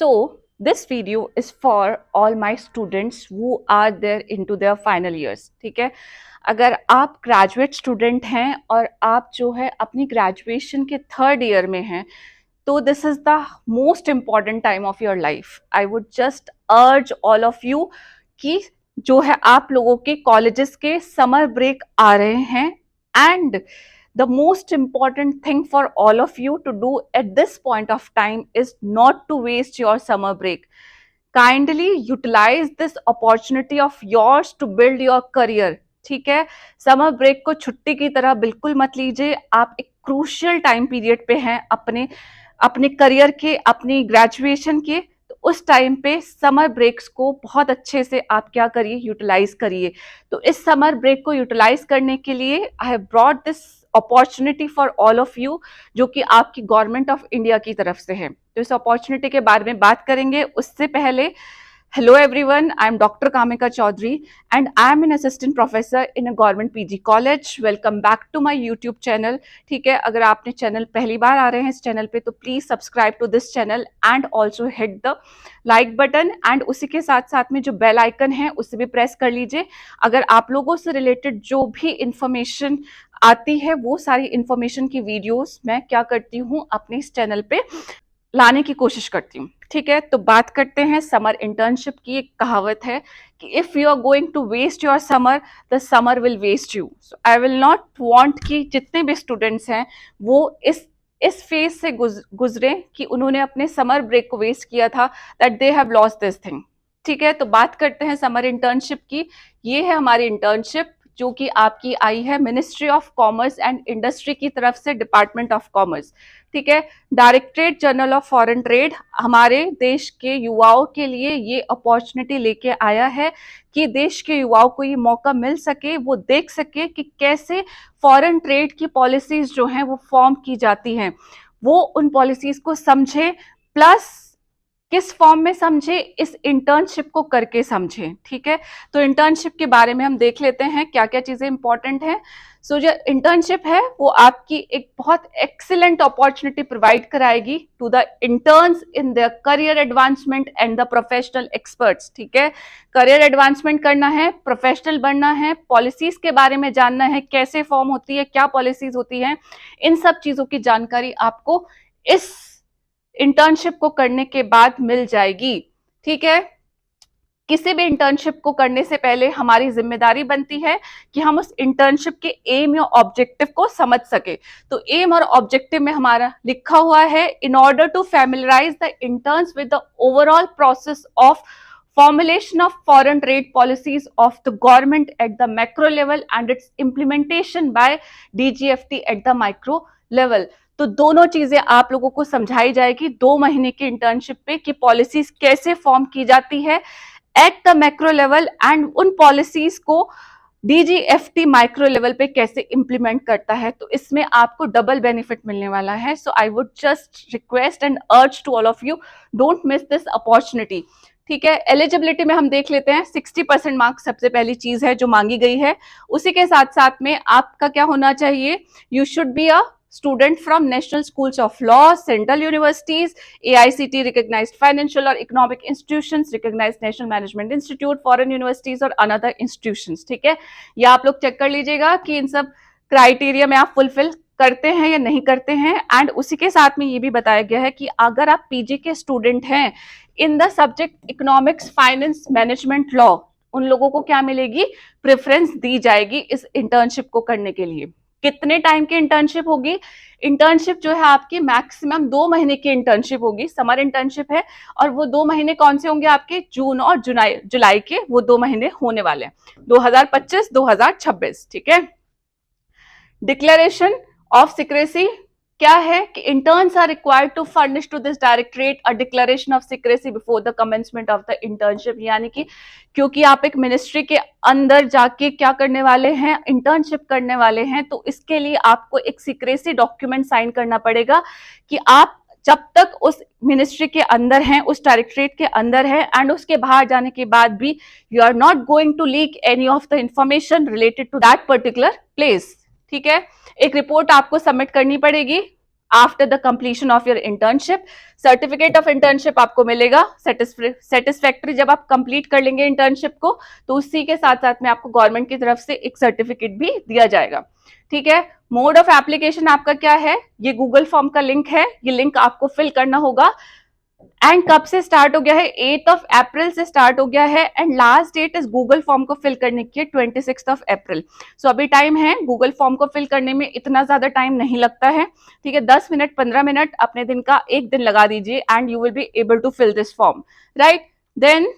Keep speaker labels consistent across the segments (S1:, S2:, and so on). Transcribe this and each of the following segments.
S1: So this video is for all my students who are there into their final years. ठीक है, अगर आप graduate student हैं और आप जो है अपनी ग्रेजुएशन के थर्ड ईयर में हैं, तो this is the most important time of your life. I would just अर्ज ऑल ऑफ यू कि जो है आप लोगों के कॉलेजेस के समर ब्रेक आ रहे हैं, and the most important thing for all of you to do at this point of time is not to waste your summer break. Kindly utilize this opportunity of yours to build your career. ठीक है, summer break को छुट्टी की तरह बिल्कुल मत लीजिए. आप एक क्रूशियल टाइम पीरियड पे हैं अपने अपने करियर के, अपनी ग्रेजुएशन के. तो उस टाइम पे समर ब्रेक्स को बहुत अच्छे से आप क्या करिए, यूटिलाइज करिए. तो इस समर ब्रेक को यूटिलाइज करने के लिए I have brought this opportunity for all of you, जो कि आपकी गवर्नमेंट ऑफ इंडिया की तरफ से है. तो इस अपॉर्चुनिटी के बारे में बात करेंगे. उससे पहले, hello everyone, I am Dr. Kamika Chaudhary and I am an assistant professor in a government PG college. Welcome back to my YouTube channel. ठीक है, अगर आपने चैनल पहली बार आ रहे हैं इस चैनल पे तो please subscribe to this channel and also hit the like button, and उसी के साथ साथ में जो बेल आइकन है उसे भी प्रेस कर लीजिए. अगर आप लोगों से रिलेटेड जो भी इंफॉर्मेशन आती है वो सारी इंफॉर्मेशन की वीडियोस मैं क्या करती हूँ अपने इस चैनल पे लाने की कोशिश करती हूँ. ठीक है, तो बात करते हैं समर इंटर्नशिप की. एक कहावत है कि if you are going to waste your summer, the summer will waste you. So I will not want कि जितने भी स्टूडेंट्स हैं वो इस फेज से गुजरे कि उन्होंने अपने समर ब्रेक को वेस्ट किया था, that they have lost this thing. ठीक है, तो बात करते हैं समर इंटर्नशिप की. ये है हमारी इंटर्नशिप जो कि आपकी आई है ministry of commerce and industry की तरफ से, डिपार्टमेंट ऑफ कॉमर्स. ठीक है, directorate general of foreign trade हमारे देश के युवाओं के लिए ये अपॉर्चुनिटी लेके आया है कि देश के युवाओं को ये मौका मिल सके, वो देख सके कि कैसे फॉरेन ट्रेड की पॉलिसीज जो हैं वो फॉर्म की जाती हैं, वो उन पॉलिसीज को समझे, प्लस किस फॉर्म में समझे, इस इंटर्नशिप को करके समझे. ठीक है, तो इंटर्नशिप के बारे में हम देख लेते हैं क्या क्या चीजें इंपॉर्टेंट हैं. सो जो इंटर्नशिप है वो आपकी एक बहुत एक्सीलेंट अपॉर्चुनिटी प्रोवाइड कराएगी to the interns in their career advancement and the professional experts. ठीक है, करियर एडवांसमेंट करना है, प्रोफेशनल बनना है, पॉलिसीज के बारे में जानना है, कैसे फॉर्म होती है, क्या पॉलिसीज होती हैं, इन सब चीजों की जानकारी आपको इस इंटर्नशिप को करने के बाद मिल जाएगी. ठीक है, किसी भी इंटर्नशिप को करने से पहले हमारी जिम्मेदारी बनती है कि हम उस इंटर्नशिप के एम या ऑब्जेक्टिव को समझ सके. तो एम और ऑब्जेक्टिव में हमारा लिखा हुआ है, in order to familiarize the interns with the overall process of formulation of foreign trade policies of the government at the macro level and its implementation by DGFT at the micro level. तो दोनों चीजें आप लोगों को समझाई जाएगी 2 महीने की इंटर्नशिप पे कि पॉलिसीज कैसे फॉर्म की जाती है at the macro level, and उन पॉलिसीज को DGFT माइक्रो लेवल पे कैसे इंप्लीमेंट करता है. तो इसमें आपको डबल बेनिफिट मिलने वाला है. So I would just request and urge to all of you, don't miss this opportunity. ठीक है, एलिजिबिलिटी में हम देख लेते हैं. 60% मार्क्स सबसे पहली चीज है जो मांगी गई है. उसी के साथ साथ में आपका क्या होना चाहिए, you should be a student from national schools of law, central universities, AICT recognized financial or economic institutions, recognized national management institute, foreign universities और another institutions. ठीक है, ये आप लोग चेक कर लीजिएगा कि इन सब क्राइटेरिया में आप फुलफिल करते हैं या नहीं करते हैं. एंड उसी के साथ में ये भी बताया गया है कि अगर आप पीजी के स्टूडेंट हैं in the subject economics, finance, management, law, उन लोगों को क्या मिलेगी, प्रेफरेंस दी जाएगी इस इंटर्नशिप को करने के लिए. कितने टाइम की इंटर्नशिप होगी, इंटर्नशिप जो है आपकी मैक्सिमम 2 महीने की इंटर्नशिप होगी. समर इंटर्नशिप है और वो 2 महीने कौन से होंगे आपके, जून और जुलाई के वो 2 महीने होने वाले हैं, 2025-2026. ठीक है, डिक्लेरेशन ऑफ सीक्रेसी क्या है कि interns are required to furnish to this directorate a declaration of secrecy before the commencement of the internship. यानी कि क्योंकि आप एक मिनिस्ट्री के अंदर जाके क्या करने वाले हैं, इंटर्नशिप करने वाले हैं, तो इसके लिए आपको एक सीक्रेसी डॉक्यूमेंट साइन करना पड़ेगा कि आप जब तक उस मिनिस्ट्री के अंदर हैं, उस डायरेक्टरेट के अंदर है, एंड उसके बाहर जाने के बाद भी you are not going to leak any of the information related to that particular place. ठीक है, एक रिपोर्ट आपको सबमिट करनी पड़ेगी after the completion of your internship. Certificate of internship आपको मिलेगा सेटिस्फैक्ट्री जब आप कंप्लीट कर लेंगे इंटर्नशिप को, तो उसी के साथ साथ में आपको गवर्नमेंट की तरफ से एक सर्टिफिकेट भी दिया जाएगा। ठीक है, मोड ऑफ एप्लीकेशन आपका क्या है, ये गूगल फॉर्म का लिंक है, ये लिंक आपको फिल करना होगा। एंड कब से स्टार्ट हो गया है, 8 अप्रैल से स्टार्ट हो गया है, एंड लास्ट डेट इस गूगल फॉर्म को फिल करने की 26 अप्रैल। सो अभी टाइम है, गूगल फॉर्म को फिल करने में इतना ज्यादा टाइम नहीं लगता है। ठीक है, 10 मिनट 15 मिनट अपने दिन का एक दिन लगा दीजिए and you will be able to fill this form, right. Then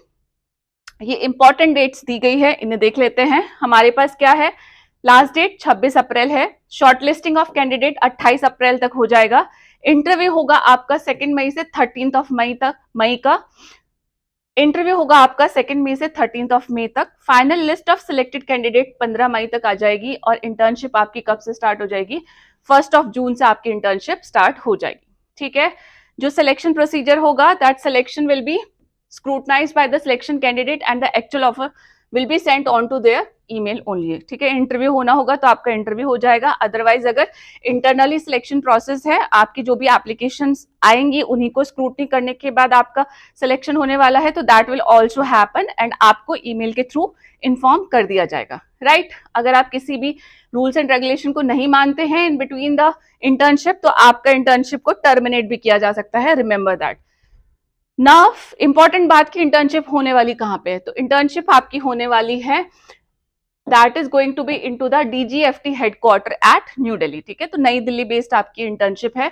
S1: ये इंपॉर्टेंट डेट्स दी गई है, इन्हें देख लेते हैं। हमारे पास क्या है, लास्ट डेट 26 अप्रैल है, शॉर्टलिस्टिंग ऑफ कैंडिडेट 28 अप्रैल तक हो जाएगा। इंटरव्यू होगा आपका 2 मई से 13 मई तक, मई का इंटरव्यू होगा आपका 2 मई से 13 मई तक। Final list of selected candidate 15 मई तक आ जाएगी, और इंटर्नशिप आपकी कब से स्टार्ट हो जाएगी, 1 जून से आपकी इंटर्नशिप स्टार्ट हो जाएगी। ठीक है, जो सिलेक्शन प्रोसीजर होगा, that selection will be scrutinized by the selection candidate and the actual offer will be sent on to their email only। ठीक है, इंटरव्यू होना होगा तो आपका इंटरव्यू हो जाएगा। अदरवाइज अगर इंटरनली सिलेक्शन प्रोसेस है, आपकी जो भी एप्लीकेशंस आएंगी उन्हीं को स्क्रूटनी करने के बाद आपका सिलेक्शन होने वाला है, तो that will also happen and आपको ईमेल के थ्रू इन्फॉर्म कर दिया जाएगा, राइट। अगर आप किसी भी रूल्स एंड रेगुलेशन को नहीं मानते हैं इन बिटवीन द इंटर्नशिप, तो आपका इंटर्नशिप को टर्मिनेट भी किया जा सकता है, रिमेंबर दैट। नाउ इंपॉर्टेंट बात की, इंटर्नशिप होने वाली कहाँ पे है, तो इंटर्नशिप आपकी होने वाली है, that is going to be into the DGFT headquarter at New Delhi. ठीक है, तो नई दिल्ली बेस्ड आपकी इंटर्नशिप है।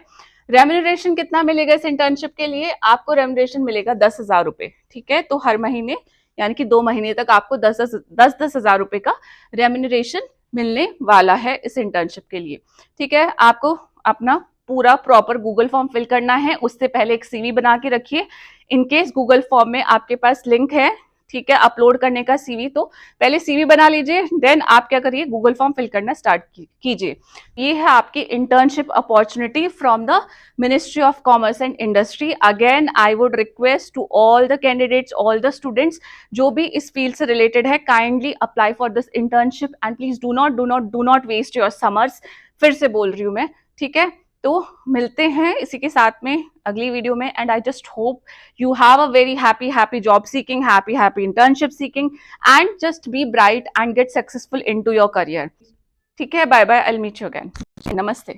S1: रेम्यूनरेशन कितना मिलेगा इस इंटर्नशिप के लिए, आपको रेम्यूनरेशन मिलेगा 10,000 रुपए। ठीक है, तो हर महीने यानी कि 2 महीने तक आपको 10,000 रुपए का रेम्यूनरेशन मिलने वाला है इस इंटर्नशिप के लिए। ठीक है, आपको अपना पूरा प्रॉपर गूगल फॉर्म फिल करना है, उससे पहले एक CV बना के रखिए। इनकेस गूगल फॉर्म में आपके पास लिंक है, ठीक है, अपलोड करने का CV, तो पहले CV बना लीजिए, देन आप क्या करिए, गूगल फॉर्म फिल करना स्टार्ट कीजिए। ये है आपकी internship opportunity from the ministry of commerce and industry. Again I would request to all the candidates, all the students जो भी इस फील्ड से रिलेटेड है, kindly apply for this internship and please do not waste your summers. फिर से बोल रही हूँ मैं, ठीक है। तो मिलते हैं इसी के साथ में अगली वीडियो में, and I just hope you have a very happy job seeking, happy internship seeking, and just be bright and get successful into your career। ठीक है, bye bye, I'll meet you again। नमस्ते।